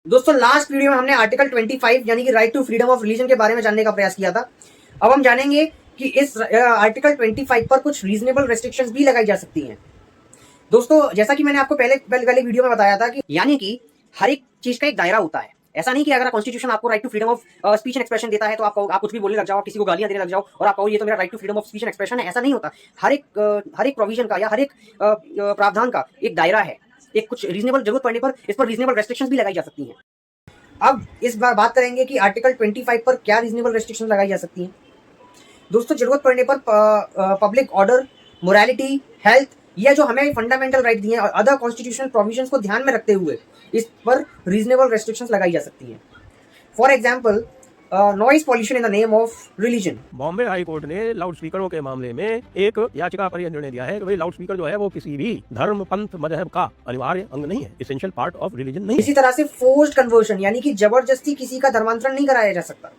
दोस्तों last video में हमने आर्टिकल 25 यानी कि right to freedom of religion के बारे में जानने का प्रयास किया था। अब हम जानेंगे कि इस आर्टिकल 25 पर कुछ रीजनेबल रेस्ट्रिक्शंस भी लगाई जा सकती हैं। दोस्तों जैसा कि मैंने आपको पहले वीडियो में बताया था कि यानी कि हर एक चीज का एक दायरा होता है। ऐसा नहीं कि अगर कॉन्स्टिट्यूशन आपको right to freedom of speech and expression देता है तो आप कुछ भी बोलने लग जाओ, किसी को गालियां देने लग जाओ और आप कहो ये तो मेरा right to freedom of speech and expression है। ऐसा नहीं होता। हर एक प्रोविजन का या हर एक प्रावधान का एक दायरा है। एक कुछ रीजनेबल जरूरत पड़ने पर इस पर रीजनेबल रेस्ट्रिक्शंस भी लगाई जा सकती हैं। अब इस बार बात करेंगे कि आर्टिकल 25 पर क्या रीजनेबल रेस्ट्रिक्शन लगाई जा सकती हैं। दोस्तों जरूरत पड़ने पर पब्लिक ऑर्डर, मोरालिटी, हेल्थ या जो हमें फंडामेंटल राइट दिए हैं और अदर कॉन्स्टिट्यूशनल प्रोविजंस को ध्यान में रखते हुए इस पर रीजनेबल रेस्ट्रिक्शंस लगाई जा सकती हैं। For example noise pollution in the name of religion. Bombay high court ने लाउड स्पीकरों के मामले में एक याचिका पर यह निर्णय दिया है कि भाई लाउड स्पीकर जो है वो किसी भी धर्म, पंथ, मजहब का अनिवार्य अंग नहीं है, एसेंशियल पार्ट ऑफ रिलीजन नहीं है। इसी तरह से फोर्स्ड कन्वर्शन यानी कि जबरदस्ती किसी का धर्मांतरण नहीं कराया जा सकता।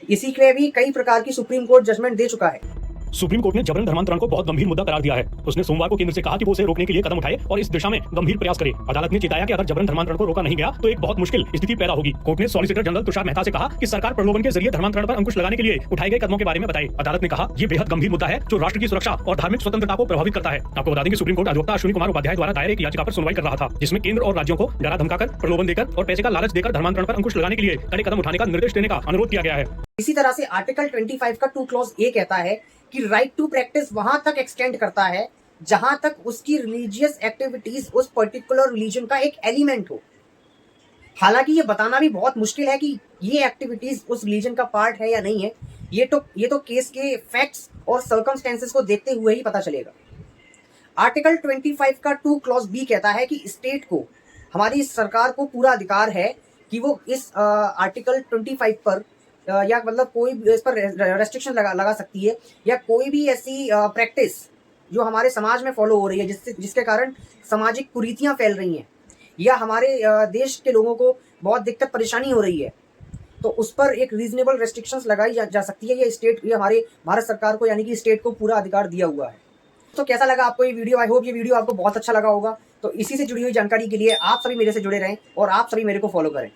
इसी के भी कई प्रकार की सुप्रीम कोर्ट जजमेंट दे चुका है। सुप्रीम कोर्ट ने जबरन धर्मांतरण को बहुत गंभीर मुद्दा करार दिया है। उसने सोमवार को केंद्र से कहा कि वो उसे रोकने के लिए कदम उठाए और इस दिशा में गंभीर प्रयास करे। अदालत ने चेताया कि अगर जबरन धर्मांतरण को रोका नहीं गया तो एक बहुत मुश्किल स्थिति पैदा होगी। कोर्ट ने सॉलिसिटर जनरल तुषार मेहता से कहा कि सरकार प्रलोभन के जरिए धर्मांतरण पर अंकुश लगाने के लिए उठाए गए कदमों के बारे में बताए। अदालत ने कहा यह बेहद गंभीर मुद्दा है जो राष्ट्र की सुरक्षा और धार्मिक स्वतंत्रता को प्रभावित करता है। आपको बता दें कि सुप्रीम कोर्ट अधिवक्ता अश्विनी कुमार उपाध्याय द्वारा दायर एक याचिका पर सुनवाई कर रहा था, जिसमें केंद्र और राज्यों को डरा धमकाकर, प्रलोभन देकर और पैसे का लालच देकर धर्मांतरण पर अंकुश लगाने के लिए कड़े कदम उठाने का निर्देश देने का अनुरोध किया गया है। इसी तरह से आर्टिकल 25 का 2 क्लॉज ए कहता है कि राइट टू प्रैक्टिस वहां तक एक्सटेंड करता है जहां तक उसकी रिलीजियस एक्टिविटीज उस पर्टिकुलर रिलीजन का एक एलिमेंट हो। हालांकि ये बताना भी बहुत मुश्किल है कि ये एक्टिविटीज उस रिलीजन का पार्ट है या नहीं है। ये तो केस के फैक्ट्स और सर्कमस्टेंसेस को देखते हुए ही पता चलेगा। आर्टिकल 25 का 2 क्लॉज बी कहता है कि स्टेट को, हमारी प्रकार को पूरा अधिकार है कि वो इस आर्टिकल 25 पर या मतलब कोई इस पर रेस्ट्रिक्शन लगा सकती है या कोई भी ऐसी प्रैक्टिस जो हमारे समाज में फॉलो हो रही है जिसके कारण सामाजिक कुरीतियां फैल रही हैं या हमारे देश के लोगों को बहुत दिक्कत परेशानी हो रही है, तो उस पर एक रीजनेबल रेस्ट्रिक्शंस लगाई जा सकती है। ये हमारे भारत सरकार को यानी कि स्टेट को पूरा अधिकार दिया हुआ है। तो कैसा लगा आपको ये वीडियो? आई होप ये वीडियो आपको बहुत अच्छा लगा होगा। तो इसी से जुड़ी हुई जानकारी के लिए आप सभी मेरे से जुड़े रहें और आप सभी मेरे को फॉलो करें।